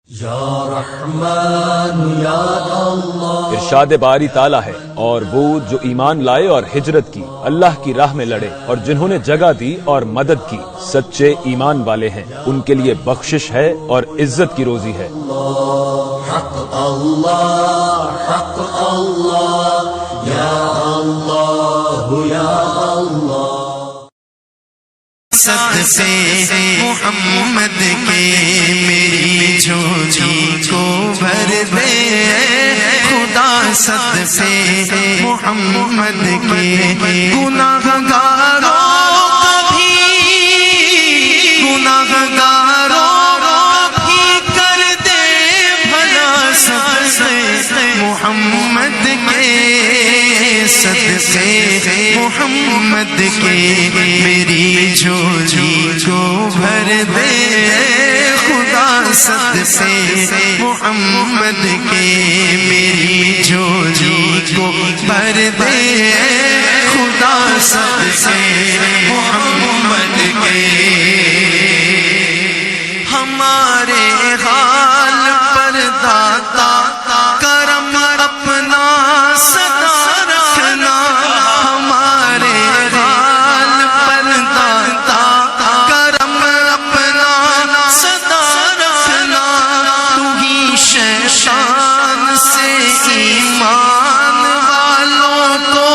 یا رحمان یا اللہ۔ ارشاد باری تعالیٰ ہے، اور وہ جو ایمان لائے اور ہجرت کی، اللہ کی راہ میں لڑے، اور جنہوں نے جگہ دی اور مدد کی، سچے ایمان والے ہیں، ان کے لیے بخشش ہے اور عزت کی روزی ہے۔ حق اللہ حق اللہ یا اللہ یا اللہ۔ صد سے محمد کے میری جھولی کو بھر دے خدا، صد سے محمد کے گناہگاروں کبھی گناہگاروں کبھی کر دے بھلا، صد سے محمد کے صدقے محمد کے میری جھولی کو بھر دے خدا، صدقے محمد کے میری جھولی کو بھر دے خدا، صدقے محمد کے۔ ہمارے حال پر داتا کرم اپنا سدا رکھنا، ہمارے حال پر داتا کرم اپنا سدا رکھنا، تو ہی شیطان سے ایمان والوں کو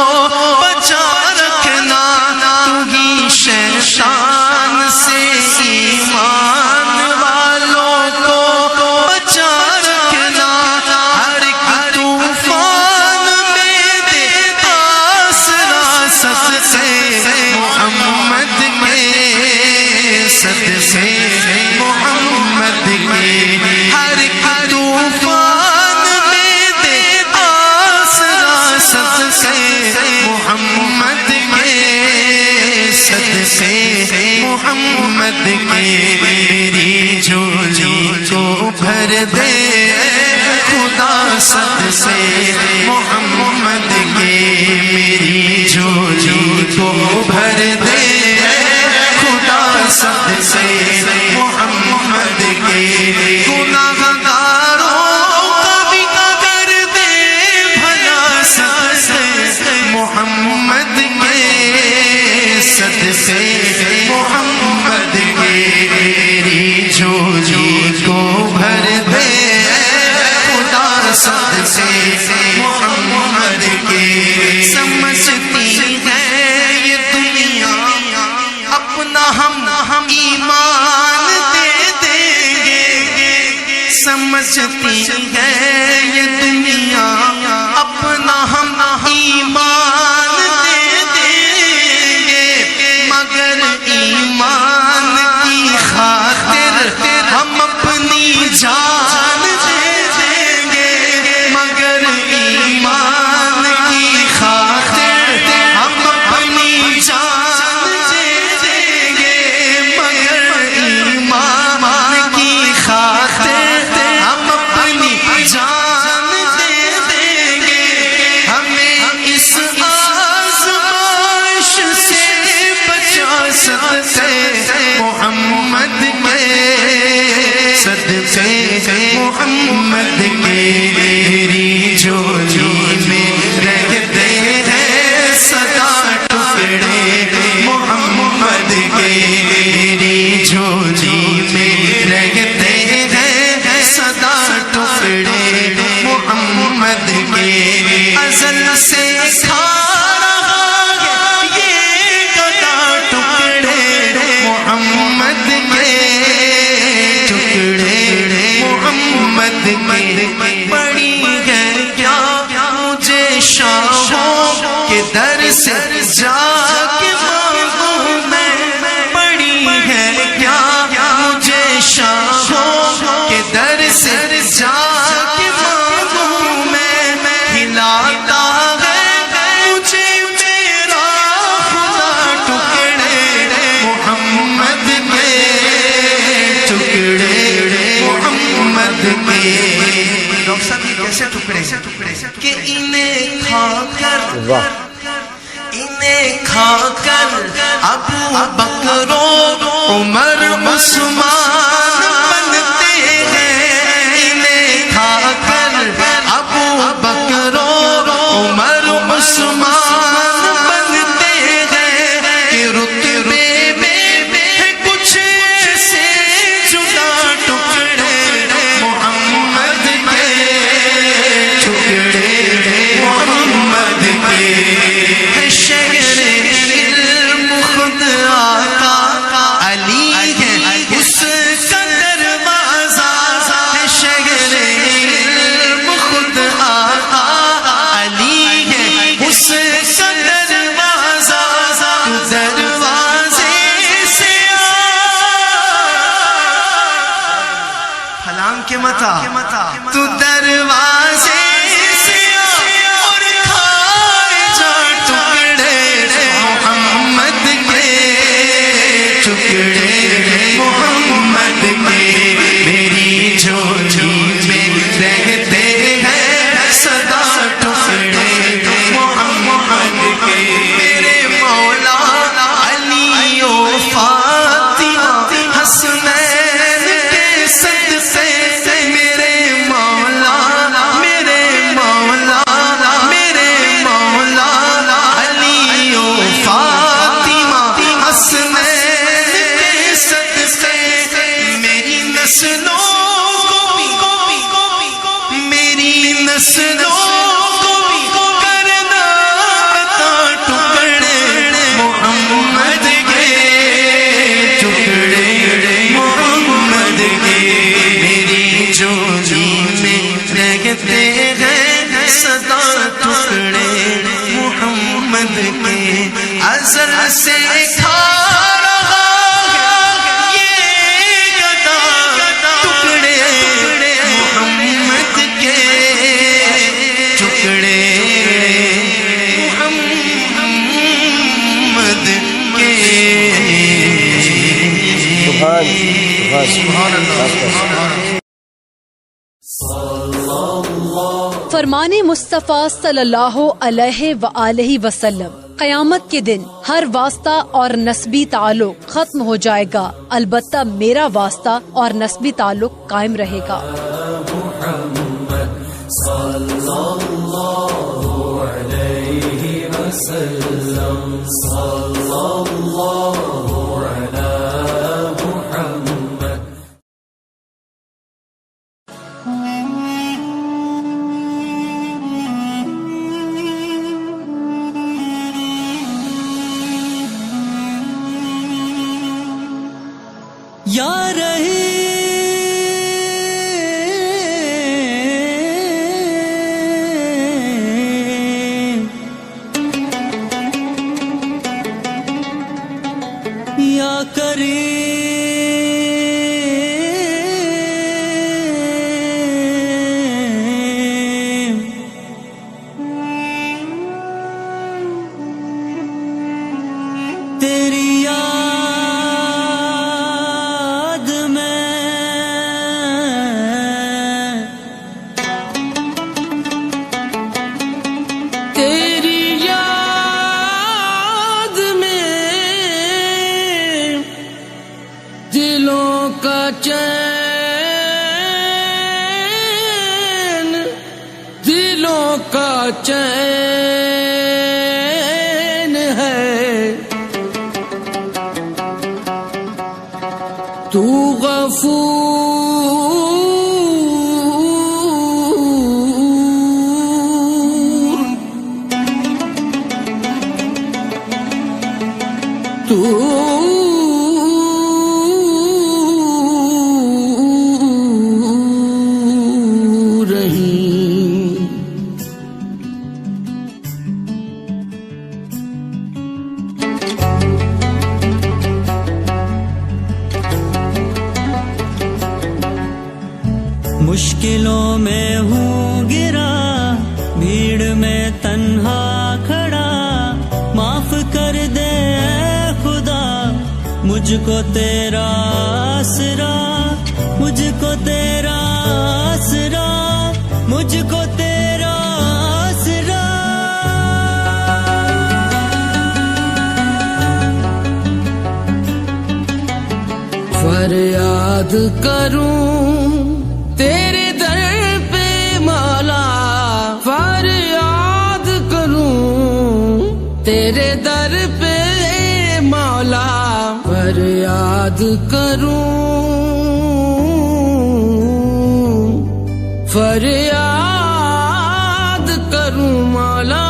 بچا رکھنا، تو ہی شیطان سے ایمان والوں کو بچا رکھنا، ہر ایک طوفان میں دے آسرا، صدقے محمد کے صدقے محمد کے، ہر ایک طوفان میں دے آسرا، صدقے محمد کے صدقے محمد کے، میری جھولی کو بھر دے خدا، صدقے محمد کے میری جھولی کو بھر دے خدا، صدقے محمد کے گناہگاروں کبھی کر دے بھلا، صدقے محمد کے صدقے محمد کے میری جھولی کو بھر دے خدا، صدقے محمد کے۔ سمجھتی ہے یہ دنیا اپنا ہم ایمان دے دیں گے، سمجھتی ہے یہ دنیا اپنا ہم ایمان دے دیں گے، مگر ایمان کی خاطر ہم اپنی جان دے دیں گے، مگر ایمان کی خاطر ہم اپنی جان دے دیں گے، مگر ایمان کی خاطر ہم اپنی جان دے دیں گے، ہمیں اس آزمائش سے بچا، صدقے محمد کے صدقے محمد کے، میری جھولی میں رہتے ہیں سدا ٹکڑے محمد کے، میری جھولی میں رہتے ہیں سدا ٹکڑے محمد کے، ازل سے کھا رہا یہ گدا ٹکڑے محمد کے، ٹکڑے محمد کے، بڑی ہے کیا مجھے شاہوں کے در سے جا کے مانگوں میں، بڑی ہے کیا مجھے شاہوں کے در سے جا کے مانگوں میں، کھلاتا ہے مجھے میرا خدا، ٹکڑے محمد کے، ٹکڑے محمد کے۔ ڈاکٹر صاحب یہ کیسے ٹکڑے کہ انہیں کھا کر ابو بکر و عمر عثمان بنتے ہیں، کے متا تو دروازے سے اور کھائے جا ٹکڑے محمد کے ٹکڑے محمد کے میری جھولی میں رہتے ہیں سدا ٹکڑے محمد کے میرے مولا علی و فاطمہ حسنین کے صدقے میرے مولا علی و فاطمہ حسنین کے صدقے میری نسلوں کو کرنا عطا ٹکڑے محمد کے ٹکڑے محمد کے میری جھولی میں رہتے ہیں سدا ٹکڑے محمد کے ازل سے کھا رہا یہ گدا ٹکڑے محمد کے ٹکڑے محمد کے سبحان اللہ فرمان مصطفیٰ صلی اللہ علیہ وآلہ وسلم قیامت کے دن ہر واسطہ اور نسبی تعلق ختم ہو جائے گا، البتہ میرا واسطہ اور نسبی تعلق قائم رہے گا۔ یا رہی یا کریم تیری دلوں کا چین ہے، تو غفور تو مشکلوں میں ہوں گرا، بھیڑ میں تنہا کھڑا، معاف کر دے اے خدا مجھ کو تیرا آسرا، مجھ کو تیرا آسرا، مجھ کو تیرا آسرا۔ فریاد کروں تیرے در پہ مولا، فریاد کروں تیرے در پہ مولا، فریاد کروں فریاد کروں مولا۔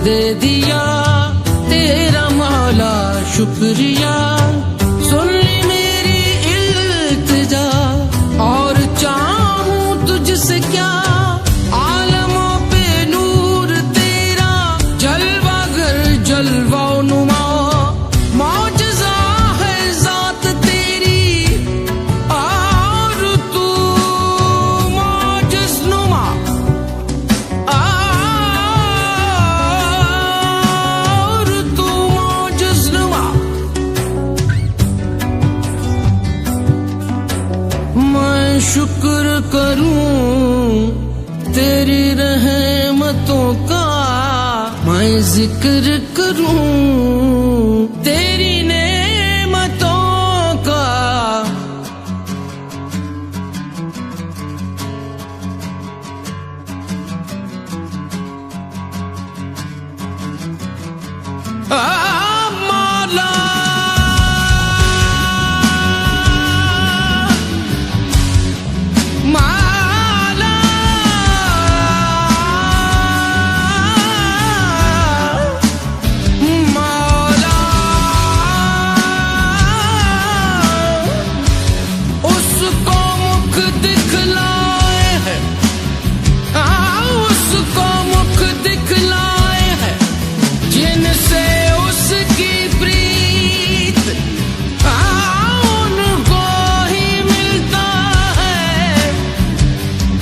دے دیا تیرا مولا شکریہ. سن لی میری التجا اور چاہوں تجھ سے کیا، عالموں پہ نور تیرا جلوہ گر جلوہ نما. معجزہ ہے ذات تیری اور تو معجز نما. اور تو معجز نما. میں شکر کروں تیری رحمتوں کا، میں ذکر کروں تیری نعمتوں کا. مولا مولا مولا اس کو مکھ دکھلائے ہے، اس کو مکھ دکھلائے ہے جن سے اس کی پریت ان کو ہی ملتا ہے،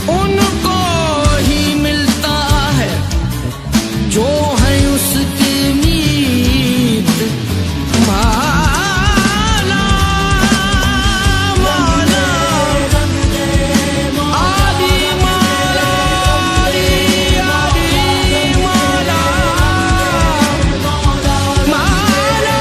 ان کو ہی ملتا ہے جو ہے اس کی میت. مولا مولا علی مولا علی علی مولا مولا علی مولا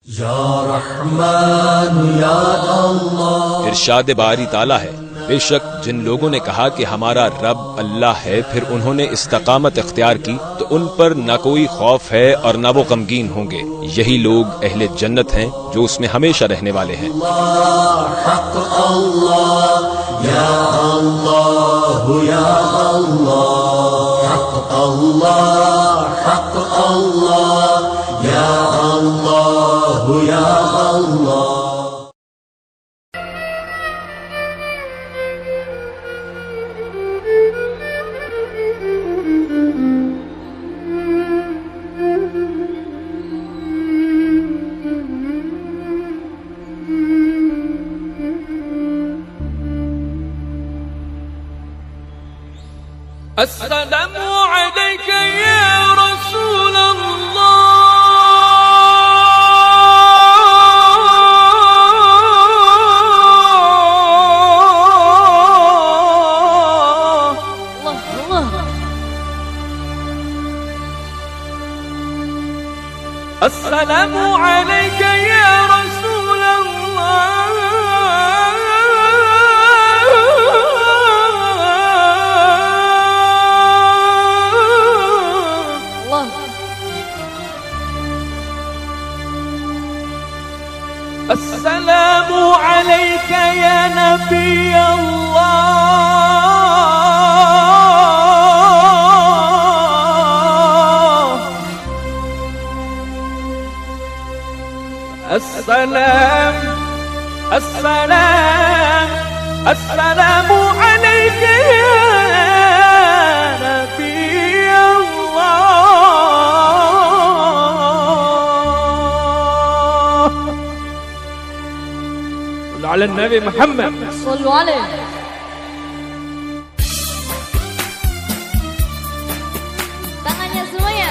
یا رحمان یا اللہ. ارشاد باری تعالیٰ ہے، بے شک جن لوگوں نے کہا کہ ہمارا رب اللہ ہے، پھر انہوں نے استقامت اختیار کی تو ان پر نہ کوئی خوف ہے اور نہ وہ غمگین ہوں گے. یہی لوگ اہل جنت ہیں جو اس میں ہمیشہ رہنے والے ہیں. حق اللہ یا اللہ یا اللہ. حق اللہ حق اللہ یا اللہ یا اللہ. السلام عليك يا رسول الله. السلام عليك يا رسول الله. السلام عليك يا نبي الله. السلام السلام السلام عليك يا نبي الله. صلوا على النبي محمد. صلوا عليه. Tangannya semuanya.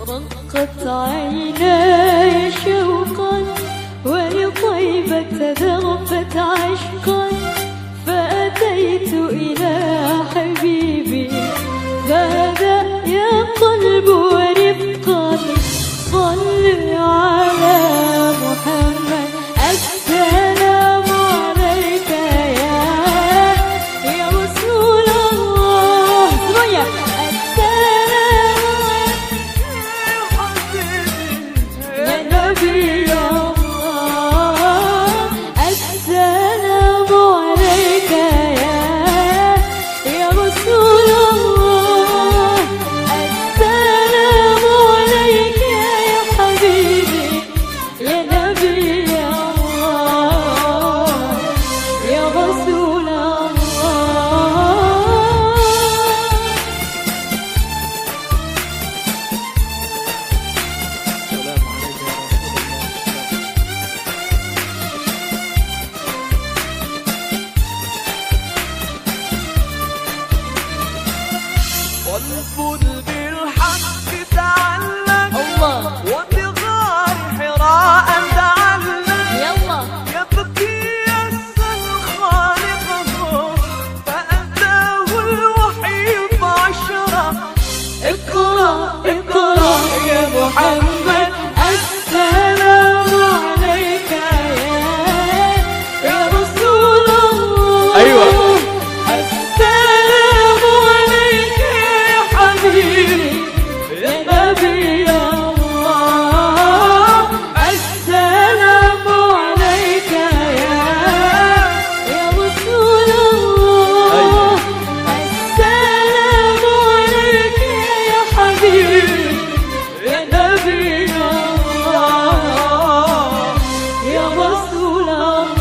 رقت عيني شوق فتذرفت عشقا فأتيت إلى حبيبي فهدى يا قلب ورفقا صل على محمد السلام عليك يا رسول الله سمية السلام يا نبي الله السلام عليك يا رسول الله السلام عليك يا حبيبي يا نبي الله يا رسول الله والفل بالحق تعلق الله وبغار حراء تعلق يلا يبكي يسأل خالقه فأتاه الوحي بعشرة اقرأ اقرأ يا محمد السلام عليك يا رسول الله أيوة. السلام عليك يا حبيبي يا نبي الله السلام عليك يا رسول الله السلام عليك يا حبيبي يا نبي الله يا رسول الله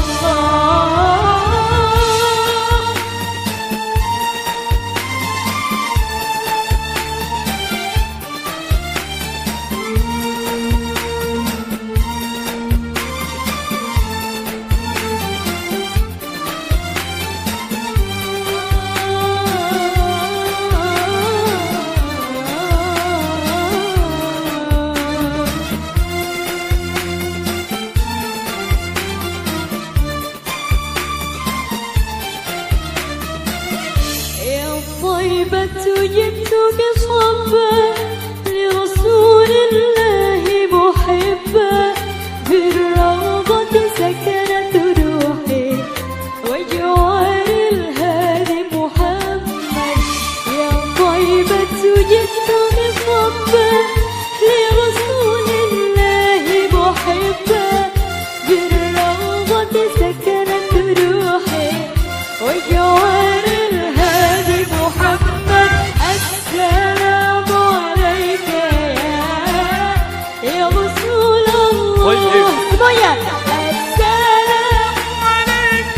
يا طيبة جئت بصبا لرسول الله محبا بالروضة سكنت روحي وجوار الهادي محمد يا طيبة جئت بصبا لرسول الله محبا بالروضة سكنت روحي وجوار الهادي محمد السلام عليك يا رسول الله سمية السلام عليك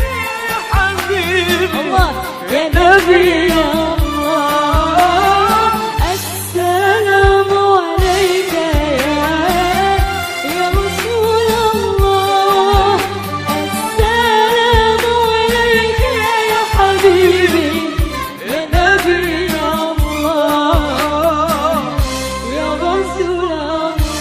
يا حبيبي الله يا نبي الله السلام عليك يا رسول الله السلام عليك يا حبيبي يا نبي الله يا رسول الله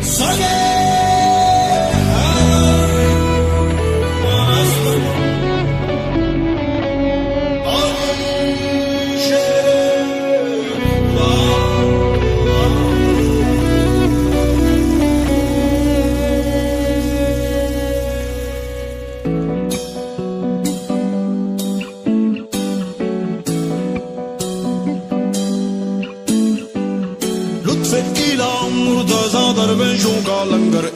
Sage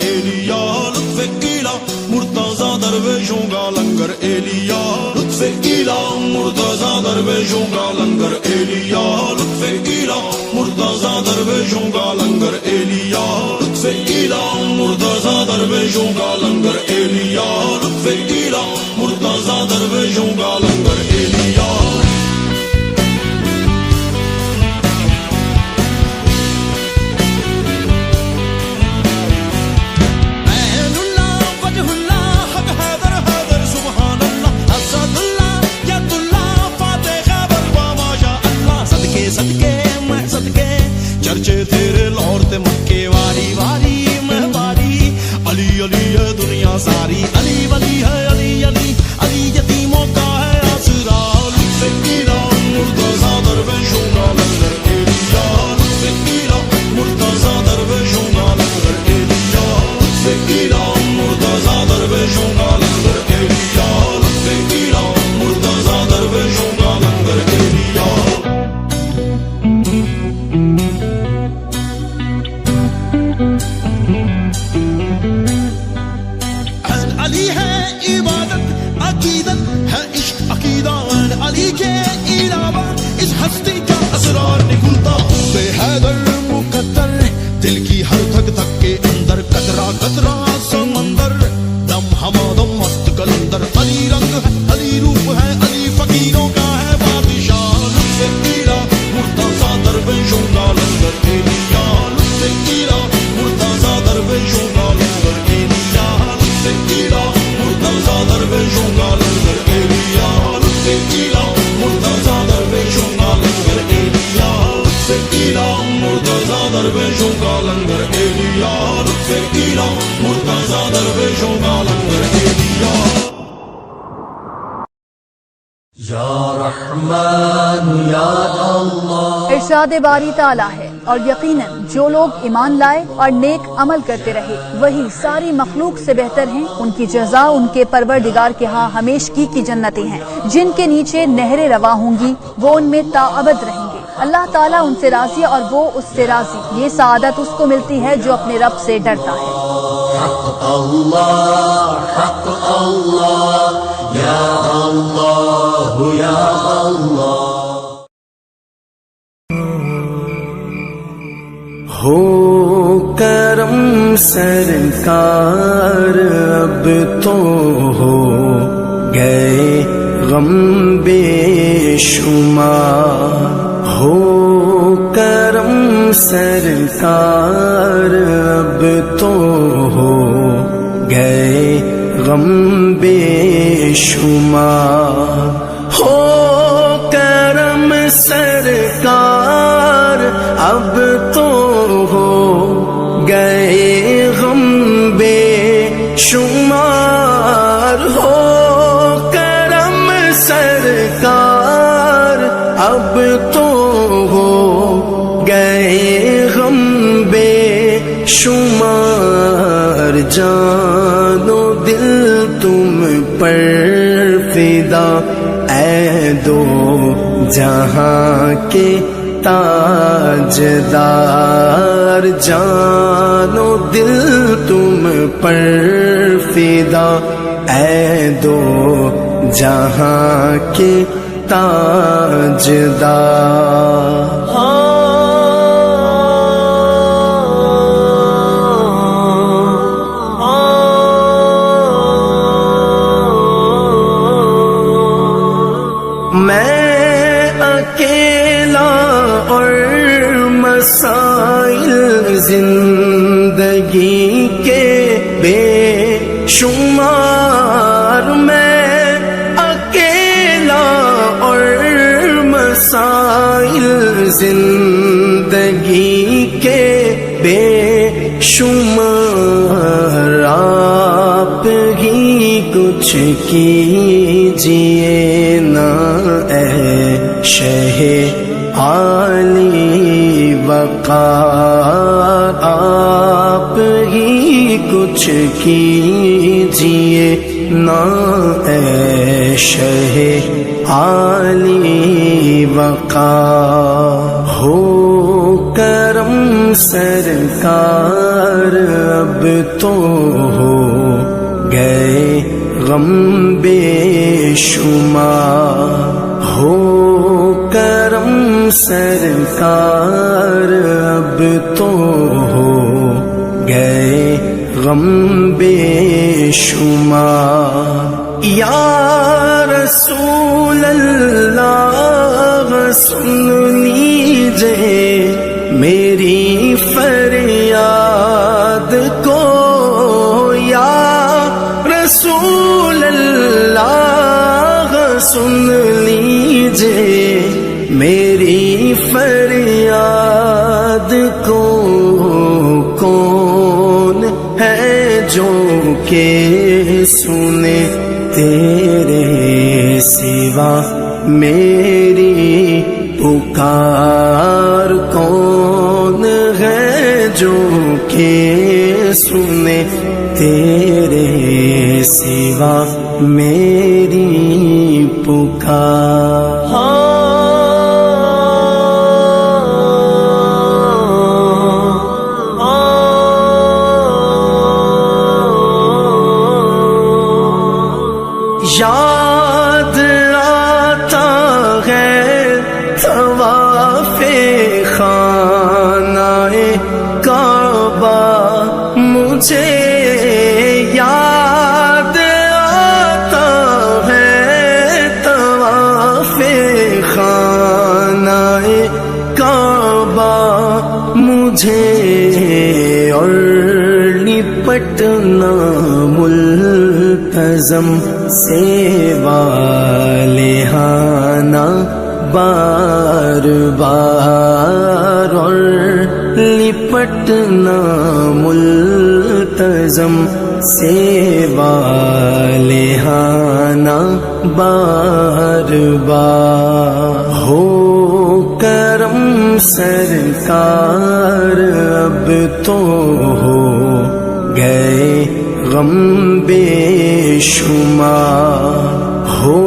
ایلیا لطف الہ مرتضی درویشوں کا لنگر ایلیا لطف الہ مرتضی درویشوں کا لنگر ایلیا لطف الہ مرتضی درویشوں کا لنگر ایلیا لطف الہ مرتضی درویشوں کا لنگر ایلیا لطف الہ مرتضی درویشوں کا لنگر ایلیا چرچے تیرے لاہور مکے واری واری میں واری علی علی ہے دنیا ساری علی ولی ہے علی علی علی یتیموں کا ہے آسرا لطف الہ مرتضی درویشوں کا لنگر ایلیا لطف الہ مرتضی درویشوں کا لنگر ایلیا لطف الہ مرتضی درویشوں کا لنگر ایلیا لطف الہ مرتضی درویشوں کا لنگر ایلیا علی ہے عبادت عقیدت ہے عشق عقیدہ علی کے علاوہ اس ہستی کا اسرار نکلتا بے حیدر مقدر دل کی ہر دھک دھک کے اندر قطرہ قطرہ سمندر دم ہمادم مست کلندر علی رنگ ہے علی روپ ہے علی فقیروں کا ہے بادشاہ لطف الہ مرتضی درویشوں کا لنگر ایلیا لطف الہ مرتضی درویشوں کا لنگر ایلیا لطف الہ مرتضی درویشوں کا لنگر ایلیا لطف الہ مرتضی درویشوں کا لنگر ایلیا لطف الہ مرتضی درویشوں کا لنگر ایلیا لطف الہ مرتضی درویشوں کا لنگر ایلیا یا رحمان یا اللہ ارشاد باری تعالیٰ ہے اور یقیناً جو لوگ ایمان لائے اور نیک عمل کرتے رہے وہی ساری مخلوق سے بہتر ہیں ان کی جزا ان کے پروردگار کے ہاں ہمیشگی کی جنتیں ہیں جن کے نیچے نہریں رواں ہوں گی وہ ان میں تاابد رہیں گے اللہ تعالیٰ ان سے راضی اور وہ اس سے راضی یہ سعادت اس کو ملتی ہے جو اپنے رب سے ڈرتا ہے حق اللہ یا اللہ یا اللہ ہو کرم سرکار اب تو ہو گئے غم بے شمار ہو کرم سرکار اب تو ہو گئے غم بے شمار ہو کرم سرکار اب تو ہو گئے غم بے شمار ہو کرم سرکار اب تو ہو گئے غم بے شمار جان و دل تم پر فدا اے دو جہاں کے تاجدار جان و دل تم پر فدا اے دو جہاں کے تاجدار مسائل زندگی کے بے شمار میں اکیلا اور مسائل زندگی کے بے شمار آپ ہی کچھ کیجیے نا اے شہ عالی وقار آپ ہی کچھ کیجیے نا اے شہ عالی وقار ہو کرم سرکار اب تو ہو گئے غم بے شمار، ہو کرم سرکار اب تو ہو گئے غم بے شمار۔ یا رسول اللہ سن لیجئے میری فریاد کو، یا رسول اللہ سن لیجئے میری فریاد کو، کون ہے جو کہ سنے تیرے سوا میری پکار، کون ہے جو کہ سنے تیرے سوا میری پکار۔ یاد آتا ہے طواف خانہ کعبہ مجھے، یاد آتا ہے طواف خانہ کعبہ مجھے، اور لپٹنا ملتزم سے والہانہ بار بار، اور لپٹنا ملتزم سے والہانہ بار بار، ہو کرم سرکار اب تو ہو گئے غم بے شمار، ہو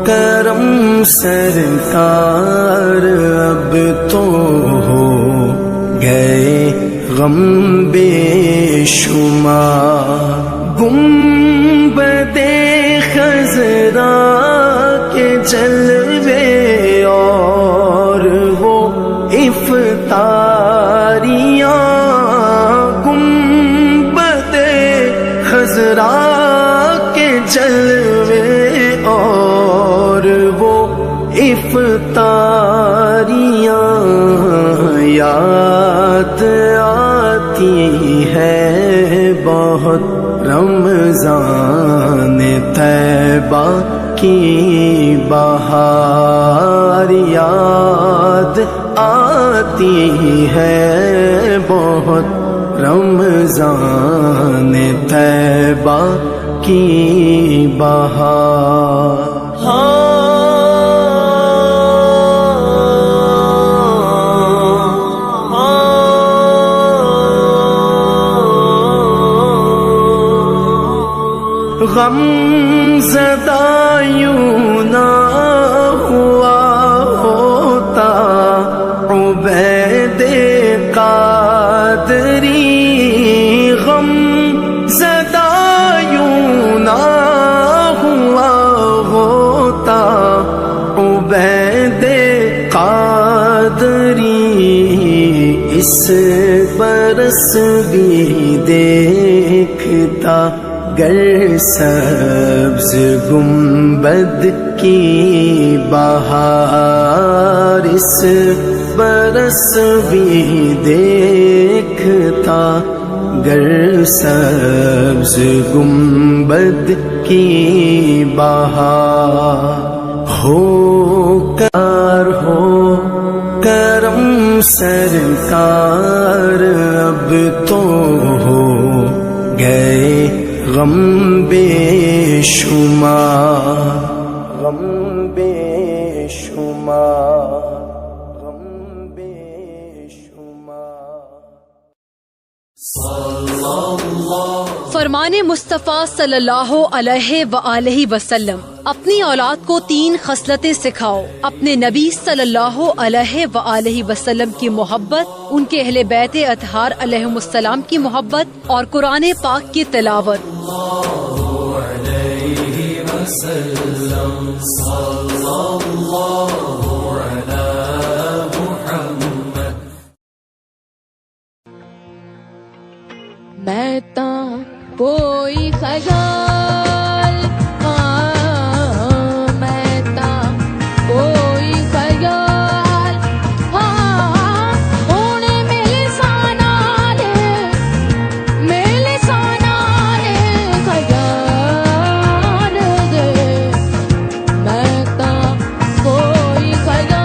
کرم سرکار اب تو ہو گئے غم بے شمار۔ گنبد خضرا کے جلوے اور وہ افطاریاں، گنبد خضرا کے جلوے اور وہ افطاریاں، یاد آتی ہے بہت رمضان طیبہ کی بہار، یاد آتی ہے بہت رمضان طیبہ کی بہار۔ غم زدہ یوں نہ ہوا ہوتا عبید قادری، غم زدہ یوں نہ ہوا ہوتا عبید قادری، اس برس بھی دیکھتا گر سبز گنبد کی بہار، اس برس بھی دیکھتا گر سبز گنبد کی بہار، ہو کرم سرکار اب تو ہو گئے غم بے شمار، غم بے شمار، غم بے شمار۔ فرمان مصطفیٰ صلی اللہ علیہ وآلہ وسلم اپنی اولاد کو 3 خصلتیں سکھاؤ: اپنے نبی صلی اللہ علیہ وآلہ وسلم کی محبت، ان کے اہل بیت اطہار علیہم السلام کی محبت اور قرآن پاک کی تلاوت۔ میں تاں کوئی خیال، میں تاں کوئی خیال، ہن میرے سانال خیال دے، میں تاں کوئی خیال۔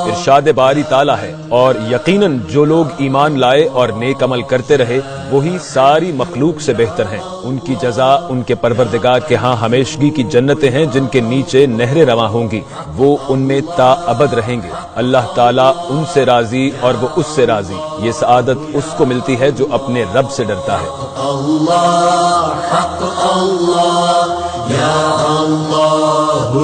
ارشاد باری تعالیٰ ہے، اور یقیناً جو لوگ ایمان لائے اور نیک عمل کرتے رہے وہی ساری مخلوق سے بہتر ہیں۔ ان کی جزا ان کے پروردگار کے ہاں ہمیشگی کی جنتیں ہیں جن کے نیچے نہریں رواں ہوں گی، وہ ان میں تا ابد رہیں گے۔ اللہ تعالیٰ ان سے راضی اور وہ اس سے راضی۔ یہ سعادت اس کو ملتی ہے جو اپنے رب سے ڈرتا ہے۔ اللہ حق اللہ یا اللہ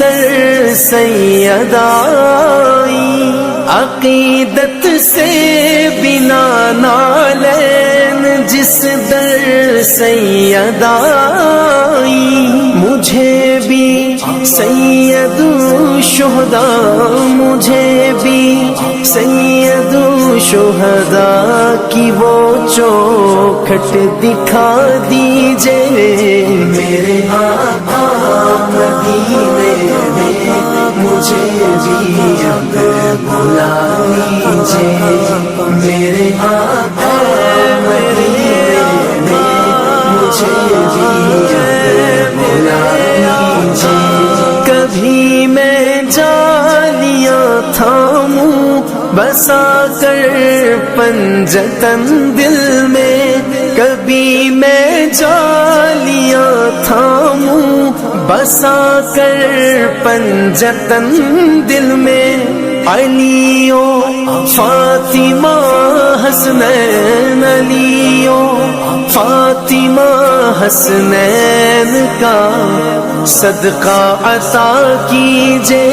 در سید آئی، عقیدت سے بنا نالین جس در سید آئی، مجھے بھی سید الشہداء، مجھے بھی سید الشہداء کی وہ چوکھٹ دکھا دیجئے، میرے آقا مدینے میں مجھے بھی اب بلا لیجئے، میرے آقا مدینے میں مجھے بھی اب بلا لیجئے۔ کبھی میں جالیاں تھاموں بسا کر پنجتن دل میں، کبھی میں جالیاں تھاموں بسا کر پنجتن دل میں، علی و فاطمہ حسنین، علی و فاطمہ حسنین کا صدقہ عطا کیجئے،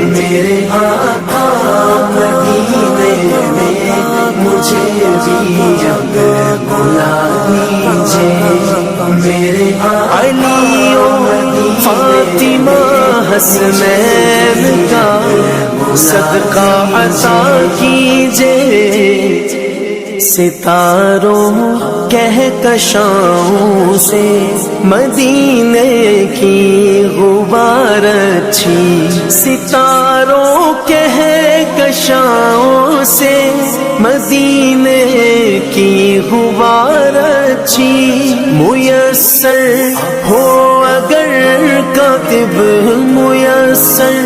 میرے آقا مدینے میں مجھے بھی اب بلا لیجئے، میرے علی و فاطمہ حسنین کا صدقہ عطا کیجئے۔ ستاروں کہکشاؤں سے مدینے کی غبار اچھی، ستاروں کہکشاؤں سے مدینے کی غبار اچھی، میسر ہو اگر کاتب، میسر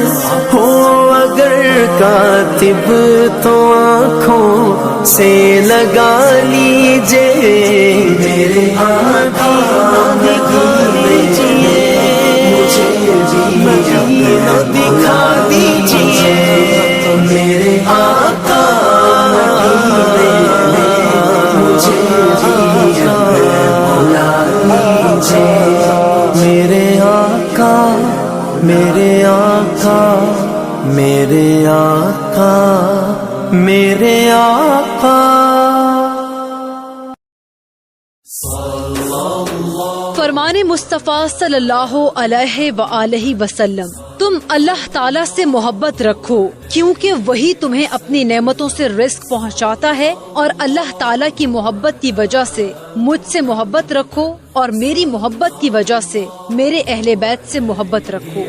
ہو اگر کاتب تو آنکھوں سے لگا لیجئے، میرے آقا دکھا دیجئے، مجھے بھی مدینہ دکھا دیجئے، میرے آقا مدینے میں مجھے بھی بلا لیجئے، میرے آقا میرے آقا میرے آقا میرے آقا۔ فرمان مصطفیٰ صلی اللہ علیہ وآلہ وسلم، تم اللہ تعالیٰ سے محبت رکھو کیونکہ وہی تمہیں اپنی نعمتوں سے رزق پہنچاتا ہے، اور اللہ تعالیٰ کی محبت کی وجہ سے مجھ سے محبت رکھو، اور میری محبت کی وجہ سے میرے اہل بیت سے محبت رکھو۔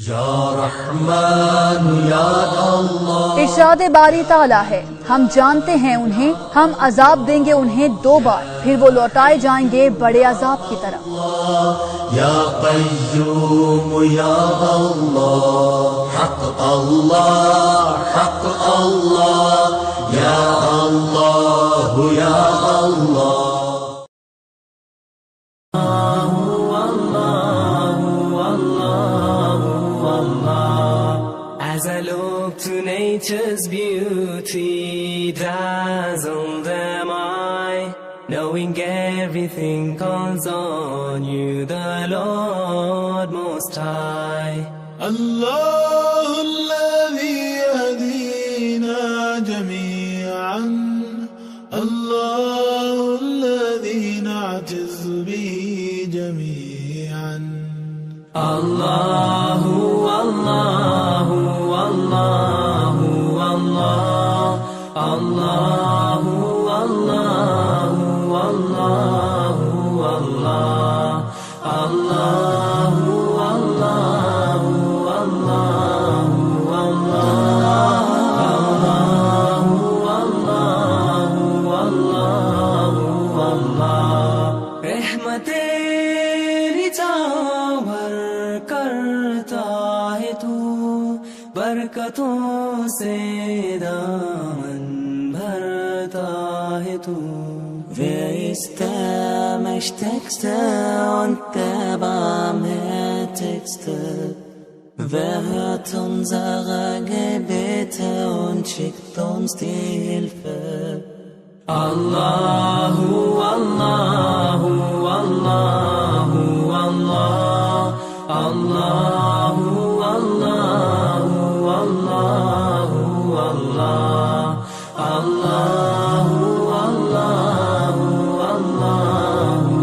یا رحمان یا اللہ. ارشاد باری تعالیٰ ہے ہم جانتے ہیں انہیں، ہم عذاب دیں گے انہیں 2 بار، پھر وہ لوٹائے جائیں گے بڑے عذاب کی طرف. یا قیوم یا اللہ حق اللہ حق اللہ یا اللہ یا اللہ. As I look to nature's beauty, dazzled am I, knowing everything calls on you, the Lord Most High. الله الذي يهدينا جميعا، الله الذي نعتز به جميعا. Allahu, Allahu, Allahu, Allah, Allahu, Allahu, Allahu, Allah, Allahu, Allahu, Allahu, Allahu, Allahu, Allah. Rahmat-e nijawar کرتا ہے تو، برکتوں سے دامن بھرتا ہے تو. Wer ist der Mächtigste und der Barmherzigste? Wer hört unsere Gebete und schickt uns die Hilfe? Allahu, Allahu, Allahu, Allah, Allahu, Allahu, Allahu, Allah, Allahu, Allahu, Allahu,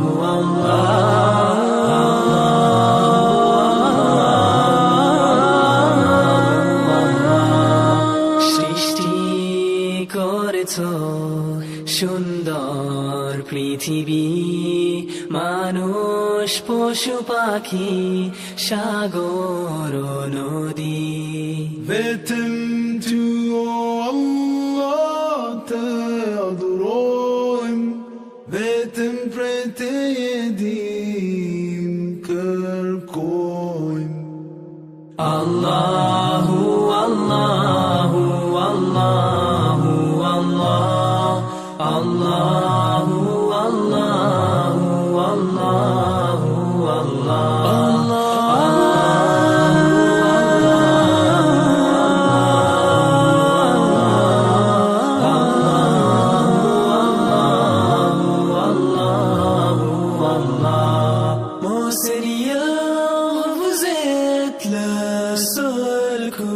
সৃষ্টি করেছো সুন্দর পৃথিবী, মানুষ পশু পাখি সাগর নদী. Vettem du, Allah, te adorim, vettem pretedim kërkojm. Allahu, Allahu, Allahu, Allah, Allahu, Allahu, Allahu, Allah. Mon Seigneur, vous êtes le seul que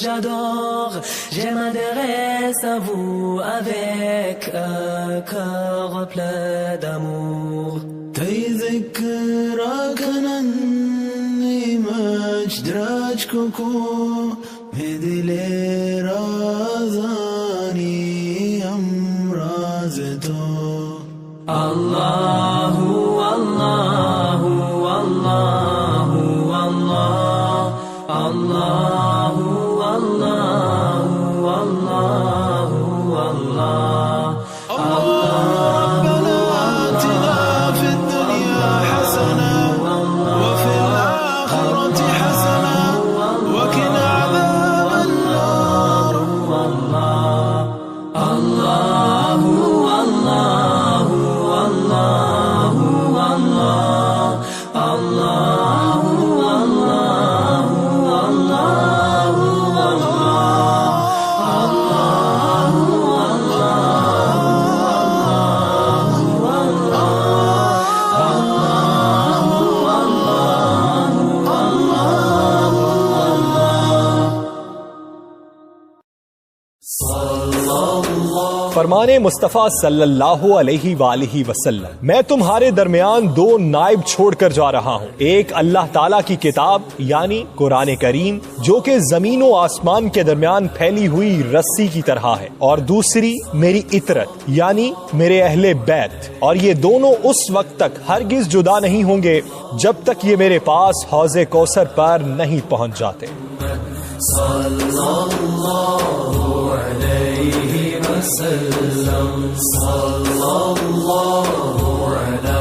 j'adore. Je m'adresse à vous avec un cœur plein d'amour. Tay ذكرك أنني مجدرج كوكو بدلي رازاني أمرازتو. Allahu, Allahu, Allahu, Allah, Allahu, Allahu, Allahu, Allah. ربنا آتنا في الدنيا حسنة وفي الآخرة حسنة وقنا عذاب النار. فرمان مصطفیٰ صلی اللہ علیہ وآلہ وسلم، میں تمہارے درمیان دو نائب چھوڑ کر جا رہا ہوں، ایک اللہ تعالیٰ کی کتاب یعنی قرآن کریم جو کہ زمین و آسمان کے درمیان پھیلی ہوئی رسی کی طرح ہے، اور دوسری میری اطرت یعنی میرے اہل بیت، اور یہ دونوں اس وقت تک ہرگز جدا نہیں ہوں گے جب تک یہ میرے پاس حوض کوثر پر نہیں پہنچ جاتے۔ صلی اللہ علیہ وسلم، صلی اللہ علی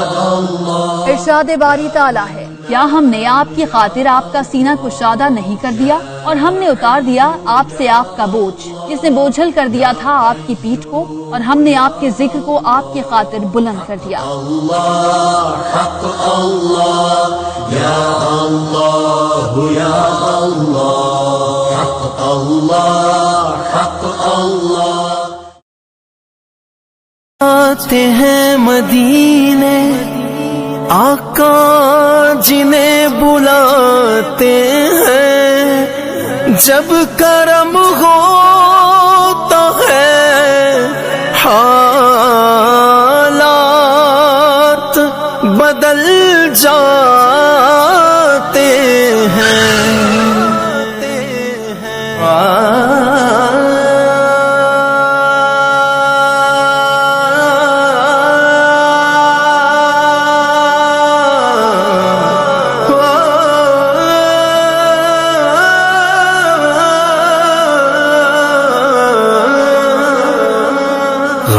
محمد۔ ارشاد باری تعالیٰ ہے، کیا ہم نے آپ کی خاطر آپ کا سینہ کشادہ نہیں کر دیا، اور ہم نے اتار دیا آپ سے آپ کا بوجھ، جس نے بوجھل کر دیا تھا آپ کی پیٹھ کو، اور ہم نے آپ کے ذکر کو آپ کی خاطر بلند کر دیا۔ اللہ حق اللہ یا اللہ یا اللہ حق اللہ حق اللہ۔ آتے ہیں مدینے آقا جنہیں بلاتے ہیں، جب کرم ہوتا ہے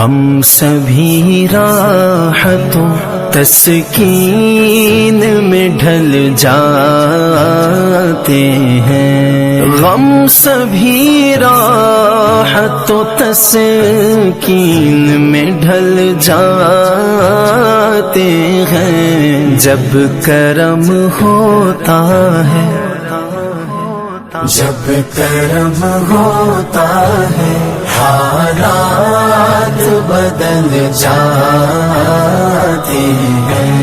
غم سبھی راحتوں تسکین میں ڈھل جاتے ہیں، غم سبھی راحت و تسکین میں ڈھل جاتے ہیں، جب کرم ہوتا ہے، جب کرم ہوتا ہے حالات بدل جاتے ہیں،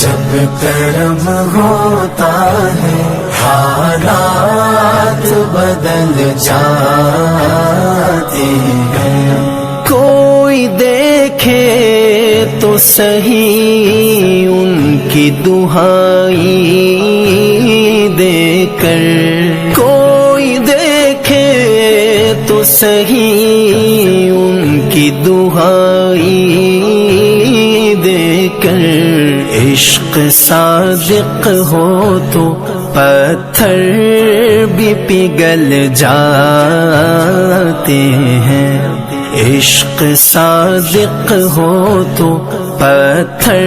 جب کرم ہوتا ہے حالات بدل جاتے ہیں۔ کوئی دیکھے تو صحیح ان کی دہائی دے کر، کوئی دیکھے تو صحیح ان کی دہائی دے کر، عشق صادق ہو تو پتھر بھی پگھل جاتے ہیں، عشق صادق ہو تو پتھر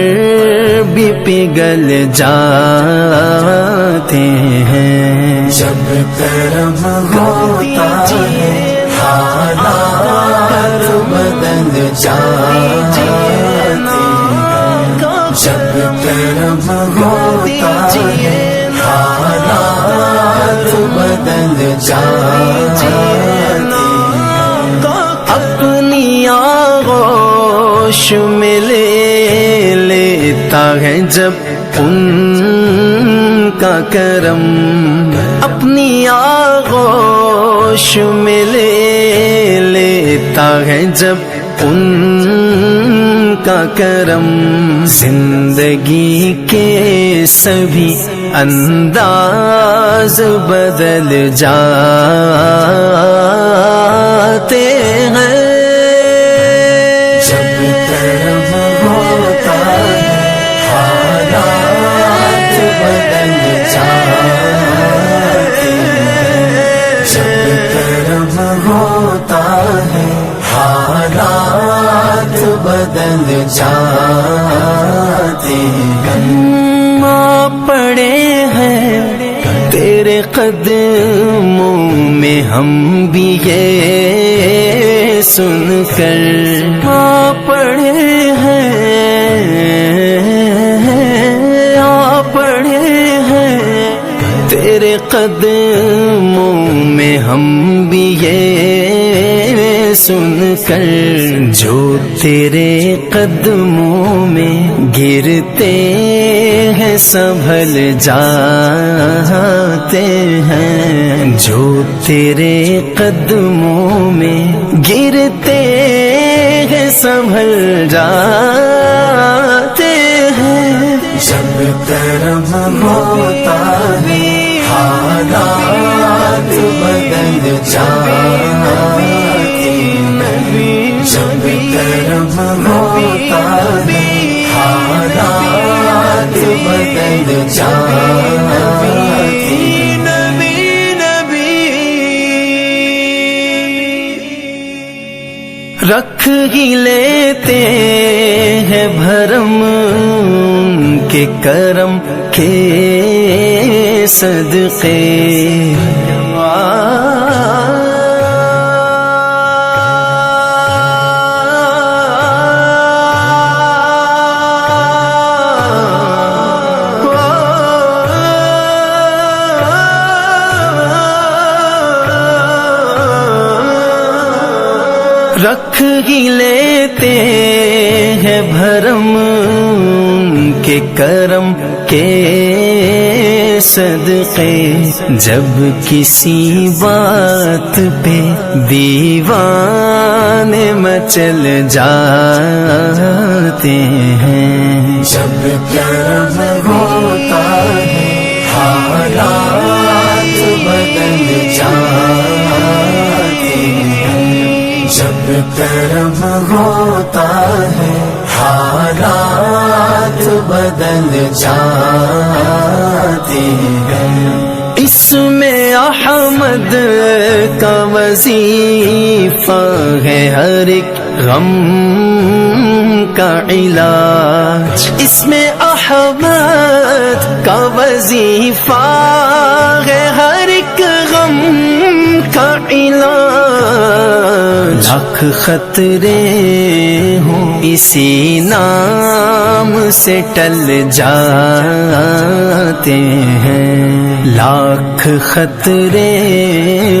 بھی پگھل جاتے ہیں، جب کرم ہوتا ہے حالات بدل جاتے ہیں، جب کرم ہوتا ہے حالات بدل جاتے ہیں، اپنی آغوش میں لے لیتا ہے جب ان کا کرم، اپنی آغوش میں لے لیتا ہے جب ان کا کرم، زندگی کے سبھی انداز بدل جاتے ہیں، جب کرم ہوتا ہے حالات بدل جاتے ہیں، جب کرم ہوتا ہے حالات بدل جاتے ہیں۔ پڑے ہیں تیرے قدموں میں ہم بھی یہ سن کر، پڑے ہیں پڑے ہیں تیرے قدموں میں ہم بھی یہ سن کر، جو تیرے قدموں میں گرتے ہیں سنبھل جاتے ہیں، جو تیرے قدموں میں گرتے ہیں سنبھل جاتے ہیں، جب کرم ہوتا ہے حالات بدل جاتے ہیں، جب کرم ہوتا ہے حالات بدل جاتے ہیں۔ رکھ ہی لیتے ہیں بھرم ان کے کرم کے صدقے، رکھ ہی لیتے ہیں بھرم ان کے کرم کے صدقے، جب کسی بات پہ دیوانے مچل جاتے ہیں، جب کرم ہوتا ہے حالات بدل جاتے ہیں، جب کرم ہوتا ہے حالات بدل جاتے ہیں۔ اس میں احمد کا وظیفہ ہے ہر ایک غم کا علاج، اس میں احمد کا وظیفہ ہے ہر ایک غم کا علاج، لاکھ خطرے ہوں اسی نام سے ٹل جاتے ہیں، لاکھ خطرے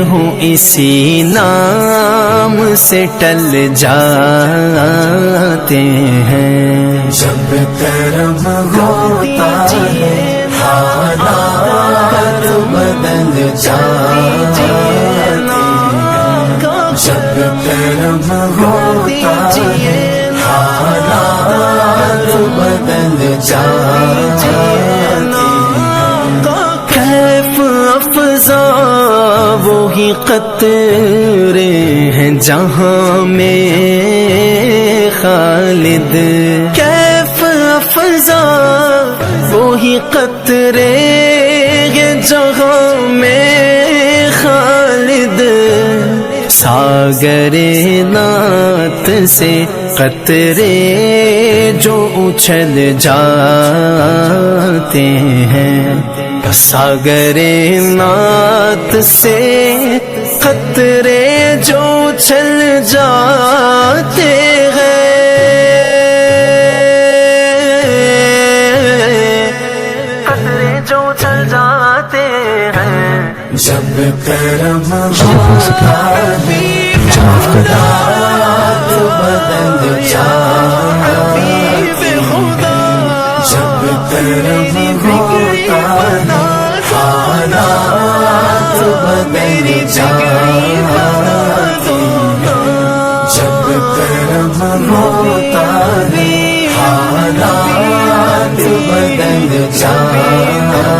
ہوں اسی نام سے ٹل جاتے ہیں، جب کرم ہوتا ہے حالات بدل جاتے ہیں، جب کرم ہوتا ہے حالات بدل جاتے ہیں، کیف افزا وہی قطرے ہیں جہاں میں خالد، کیف افزا وہی قطرے ہیں جہاں میں خالد، ساگر نعت سے قطرے جو اچھل جاتے ہیں، ساگر نعت سے قطرے جو اچھل جاتے ہیں، قطرے جو اچھل جاتے ہیں، جب کرم ہوتا ہے حالات بدل جاتے ہیں، جب کرم ہوتا ہے حالات بدل جاتے ہیں، جب کرم ہوتا ہے حالات بدل جاتے ہیں،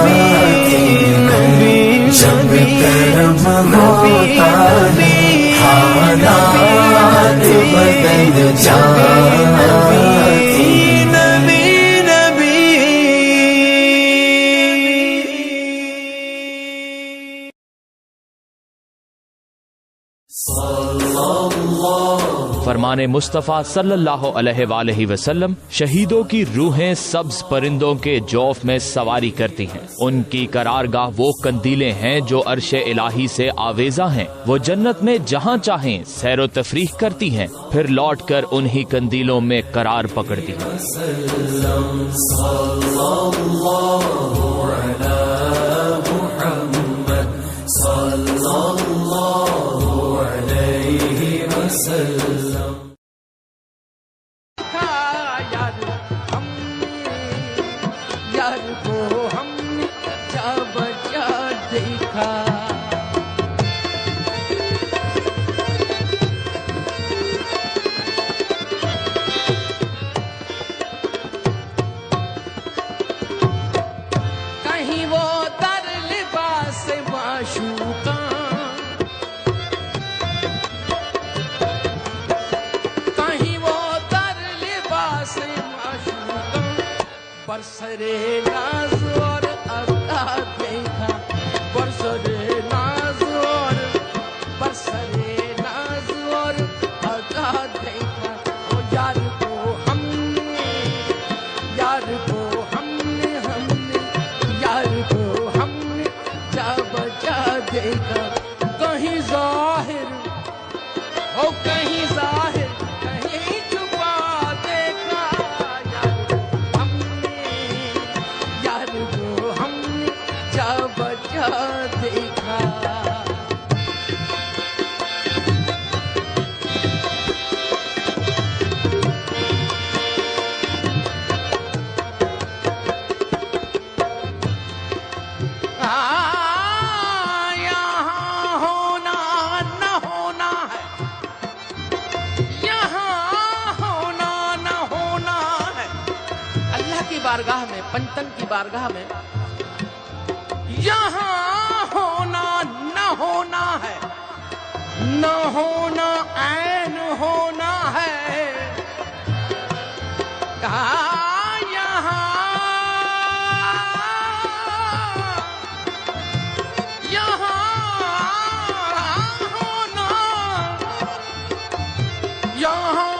جب کرم ہوتا ہے حالات بدل جاتے ہیں، فرمان مصطفیٰ صلی اللہ علیہ وآلہ وسلم، شہیدوں کی روحیں سبز پرندوں کے جوف میں سواری کرتی ہیں، ان کی قرارگاہ وہ قندیلیں ہیں جو عرش الہی سے آویزاں ہیں، وہ جنت میں جہاں چاہیں سیر و تفریح کرتی ہیں، پھر لوٹ کر انہی قندیلوں میں قرار پکڑتی ہیں۔ یار کو ہم نے جا بچا دیکھا، کہیں وہ در لباس معشوقاں، کہیں وہ در لباس معشوقاں، برسرے ناز اور عطا دیکھا، برسرے ناز اور برسرے ناز اور عطا دیکھا، او یار کو ہم نے، یار کو ہم نے، یار کو ہم نے جا بچا دیکھا، کہیں ظاہر او کہیں ظاہر کہیں چھپا دیکھا، یار کو ہم نے جا بچا دیکھا۔ یہاں ہونا نہ ہونا ہے، یہاں ہونا نہ ہونا ہے، اللہ کی بارگاہ میں، پنچتن کی بارگاہ میں یہاں ہونا نہ ہونا ہے، نہ ہونا عین ہونا ہے، کہا یہاں ہونا، یہاں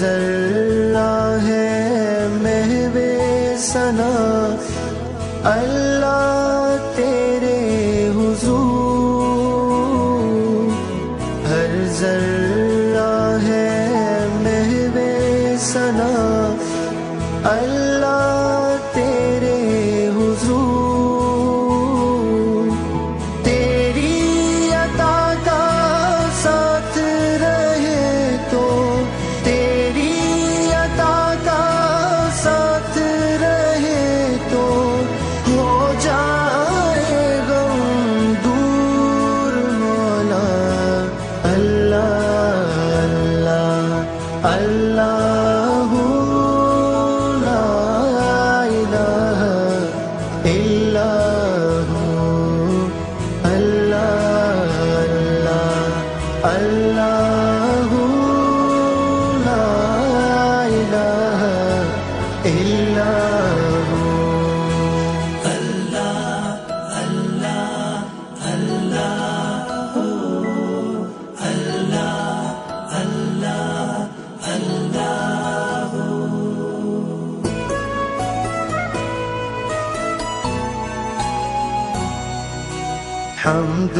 ذرہ ہے محو ثنا اللہ تیرے حضور، ہر ذرہ ہے محو ثنا اللہ تیرے حضور، تیری عطا کا ساتھ رہے تو، تیری عطا کا ساتھ رہے تو ہو جائے غم دور مولا، اللہ اللہ اللہ لا الہ الا ہو، اللہ اللہ اللہ لا الہ الا ہو، حمد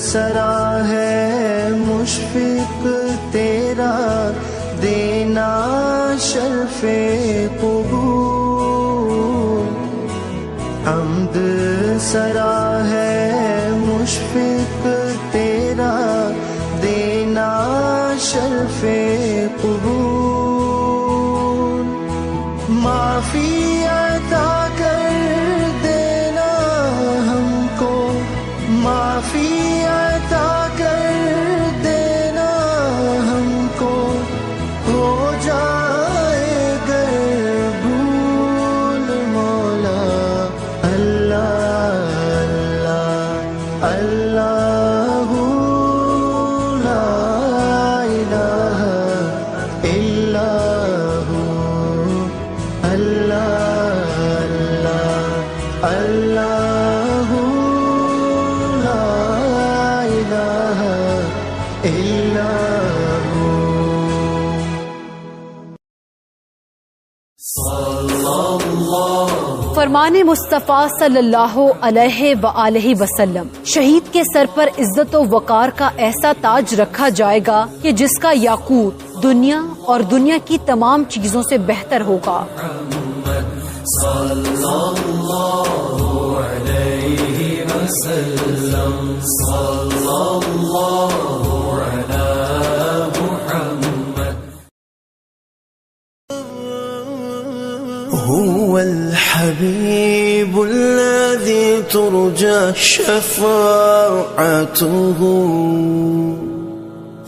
سرا ہے مشفق تیرا دینا شرف قبول، حمد سرا ہے مشفق تیرا دینا شرف قبول، معافی عطا کر دینا ہم کو، معافی عطا کر دینا ہم کو، ہو جائے گر بھول مولا، اللہ اللہ اللہ لا الہ الا ہو، اللہ اللہ اللہ لا الہ الا ہو۔ فرمان مصطفیٰ صلی اللہ علیہ وآلہ وسلم، شہید کے سر پر عزت و وقار کا ایسا تاج رکھا جائے گا کہ جس کا یاقوت دنیا اور دنیا کی تمام چیزوں سے بہتر ہوگا۔ هو الحبيب الذي ترجى شفاعته،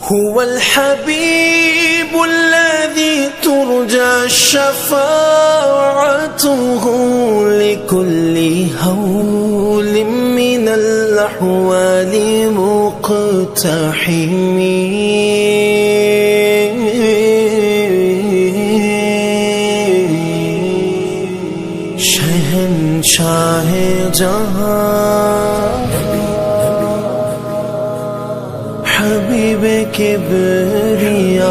هو الحبيب الذي ترجى شفاعته، لكل هول من الأحوال مقتحم، شہنشاہ جہاں حبیب کبریاء،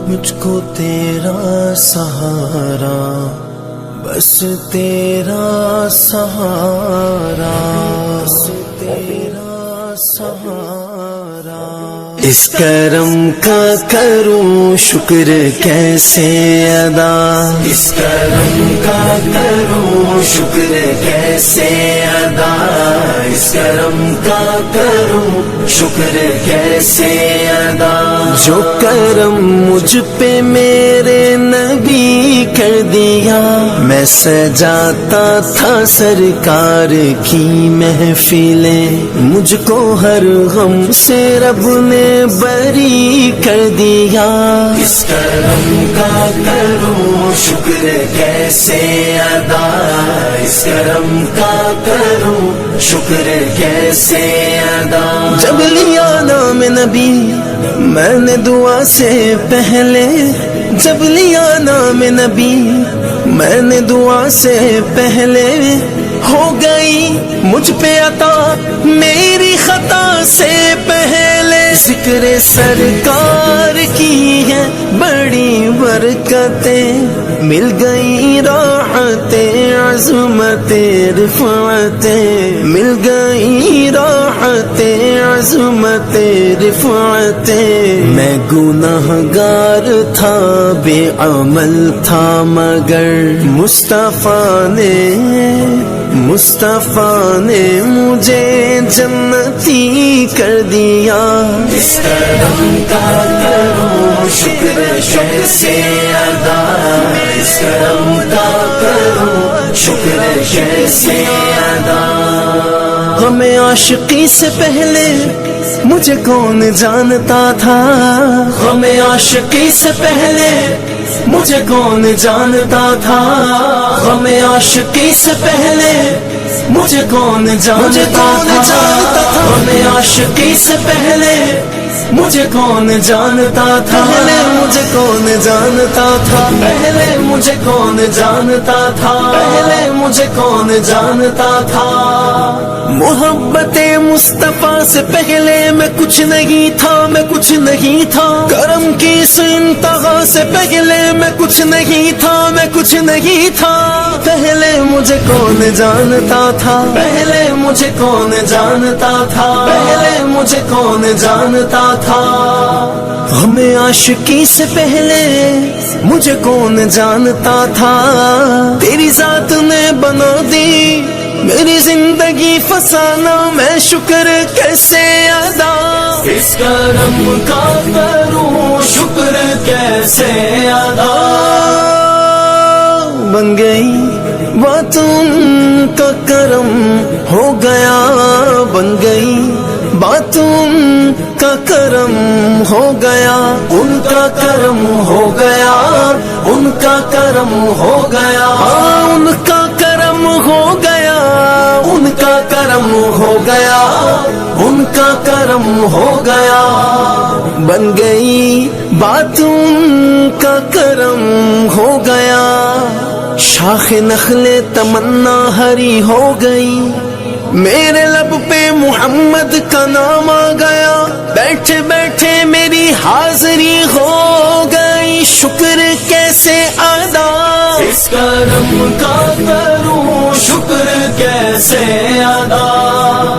مجھ کو تیرا سہارا، بس تیرا سہارا، بس تیرا سہارا، اس کرم کا کروں شکر کیسے ادا، اس کرم کا کروں شکر کیسے ادا، اس کرم کا کروں شکر کیسے ادا، جو کرم مجھ پہ میرے نبی کر دیا، میں سجاتا تھا سرکار کی محفلیں، مجھ کو ہر غم سے رب نے بری کر دیا، اس کرم کا کروں شکر کیسے ادا، اس کرم کا کروں شکر کیسے ادا، جب لیا نام نبی میں نے دعا سے پہلے، جب لیا نام نبی میں نے دعا سے پہلے، ہو گئی مجھ پہ عطا میری خطا سے پہلے، شکر سرکار کی ہے بڑی برکتیں، مل گئی راحتیں عظمتیں رفعتیں، مل گئی راحتیں عظمتیں رفعتیں۔ میں گناہگار تھا بے عمل تھا مگر مصطفیٰ نے مجھے جنتی کر دیا۔ اس کرم کا کروں شکر کیسے ادا، اس کرم کا کروں شکر کیسے ادا۔ ہمیں عاشقی سے پہلے مجھے کون جانتا تھا، ہمیں عاشقی سے پہلے مجھے کون جانتا تھا، ہمیں عاشقی سے پہلے مجھے کون جانتا تھا، ہمیں عاشقی سے پہلے مجھے کون جانتا تھا، پہلے مجھے کون جانتا تھا، پہلے مجھے کون جانتا تھا، پہلے مجھے کون جانتا تھا۔ محبت مصطفیٰ سے پہلے میں کچھ نہیں تھا، میں کچھ نہیں تھا، کرم کی اس انتہا سے پہلے میں کچھ نہیں تھا، میں کچھ نہیں تھا۔ پہلے مجھے کون جانتا تھا، پہلے مجھے کون جانتا تھا، پہلے مجھے کون جانتا تھا۔ ہمیں عاشقی سے پہلے مجھے کون جانتا تھا، تیری ذات نے بنا دی میری زندگی فسانہ، میں شکر کیسے ادا، اس کرم کا کروں شکر کیسے ادا۔ بن گئی باتوں کا کرم ہو گیا، بن گئی باتوں کا کرم ہو گیا، ان کا کرم ہو گیا، ان کا کرم ہو گیا، ان کا کرم ہو گیا، ان کا کرم ہو گیا، ان کا کرم ہو گیا۔ بن گئی باتوں کا کرم ہو گیا، شاخ نخل تمنا ہری ہو گئی، میرے لب پہ محمد کا نام آ گیا، بیٹھے بیٹھے میری حاضری ہو گئی، شکر کیسے ادا، اس کرم کا کروں شکر کیسے ادا۔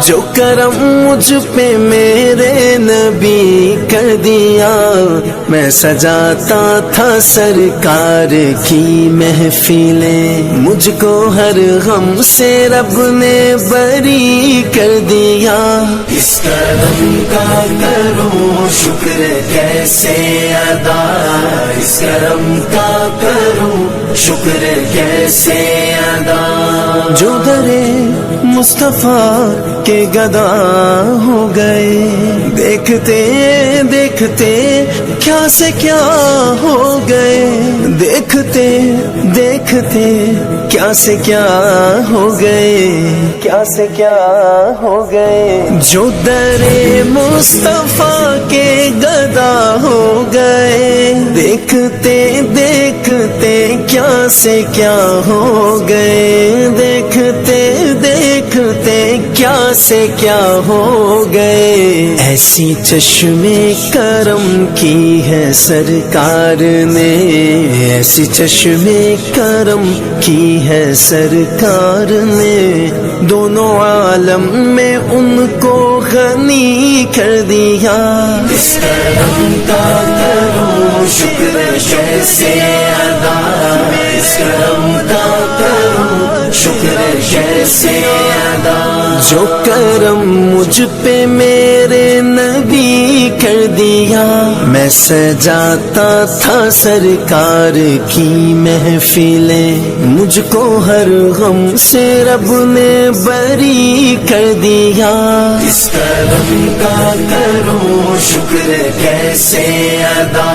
جو کرم مجھ پہ میرے نبی کر دیا، میں سجاتا تھا سرکار کی محفلیں، مجھ کو ہر غم سے رب نے بری کر دیا، اس کرم کا کروں شکر کیسے ادا، اس کرم کا کروں شکر کیسے ادا۔ جو درے مصطفیٰ کے گدا ہو گئے، دیکھتے دیکھتے کیا سے کیا ہو گئے، دیکھتے دیکھتے کیا سے کیا ہو گئے، کیا سے کیا ہو گئے۔ جو درے مصطفیٰ کے گدا ہو گئے، دیکھتے دیکھتے کیا سے کیا ہو گئے، دیکھتے دیکھتے کیا سے کیا ہو گئے۔ ایسی چشمے کرم کی ہے سرکار نے، ایسی چشمے کرم کی ہے سرکار نے، دونوں عالم میں ان کو غنی کر دیا، اس کرم کا کروں شکر کیسے ادا، اس کرم کا کروں شکر کیسے ادا۔ جو کرم مجھ پہ میرے نبی کر دیا، میں سجاتا تھا سرکار کی محفلیں، مجھ کو ہر غم سے رب نے بری کر دیا، اس کرم کا کروں شکر کیسے ادا،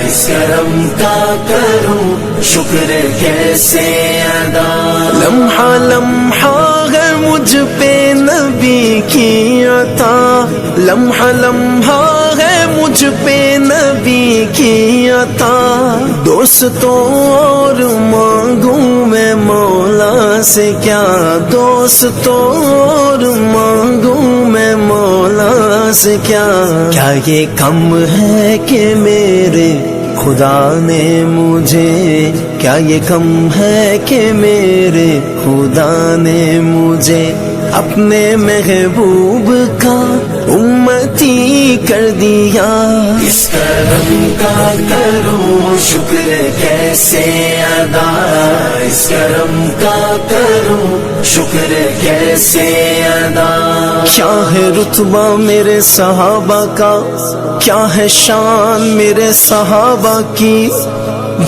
اس کرم کا کروں شکر کیسے ادا۔ لمحہ لمحہ ہے مجھ پہ نبی کی عطا، لمحہ لمحہ ہے مجھ پہ نبی کی عطا، دوستوں اور مانگوں میں مولا سے کیا، دوستوں اور مانگوں میں مولا ناز کیا یہ کم ہے کہ میرے خدا نے مجھے، کیا یہ کم ہے کہ میرے خدا نے مجھے اپنے محبوب کا امتی کر دیا۔ اس کرم کا کروں شکر کیسے ادا، اس کرم کا کروں شکر کیسے ادا۔ کیا ہے رتبہ میرے صحابہ کا، کیا ہے شان میرے صحابہ کی،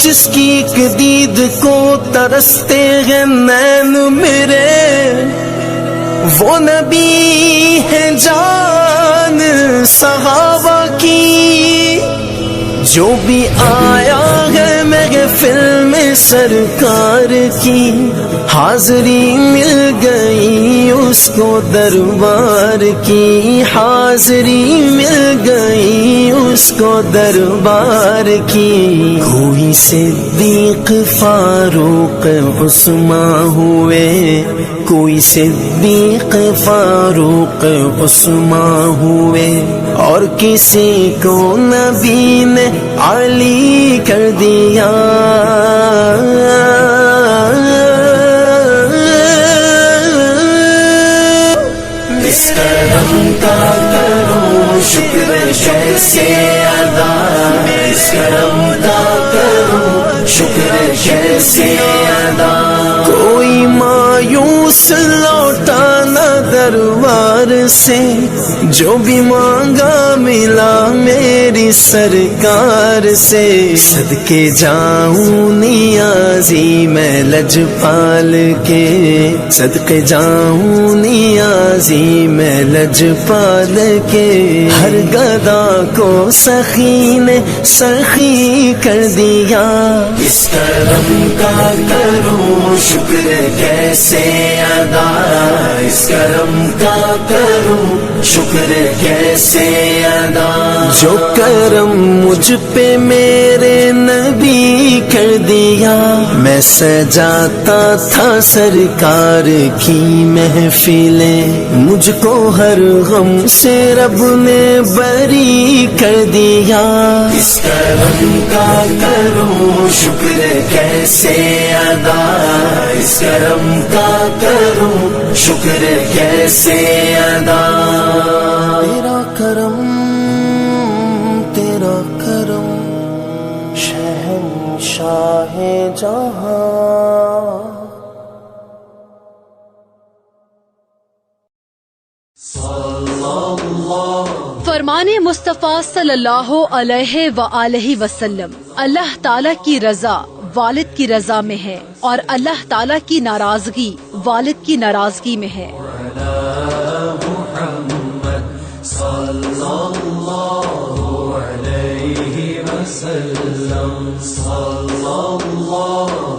جس کی ایک دید کو ترستے ہیں نین میرے، وہ نبی ہے جان صحابہ کی۔ جو بھی آیا ہے محفل میں سرکار کی، حاضری مل گئی اس کو دربار کی، حاضری مل گئی اس کو دربار کی۔ کوئی صدیق فاروق عثمان ہوئے، کوئی صدیق فاروق عثمان ہوئے، اور کسی کو نبی نے علی کر دیا۔ اس کرم کا کروں شکر کیسے ادا، اس کرم کا کروں شکر کیسے ادا۔ کوئی مایوس لوٹا نہ دربار سے، جو بھی مانگا ملا میری سرکار سے۔ صدقے جاؤں نیازی میں لجپال کے، صدقے جاؤں نیازی میں لجپال کے، ہر گدا کو سخی نے سخی کر دیا۔ اس کرم کا کروں شکر کیسے ادا، اس کرم کا کروں شکر کیسے ادا۔ جو کرم مجھ پہ میرے نبی کر دیا، میں سجاتا تھا سرکار کی محفلیں، مجھ کو ہر غم سے رب نے بری کر دیا۔ اس کرم کا کروں شکر کیسے ادا، اس کرم کا کروں شکر کیسے ادا۔ تیرا کرم تیرا کرم شہنشاہ جہاں۔ فرمان مصطفیٰ صلی اللہ علیہ وآلہ وسلم، اللہ تعالیٰ کی رضا والد کی رضا میں ہے، اور اللہ تعالیٰ کی ناراضگی والد کی ناراضگی میں ہے۔ صلی اللہ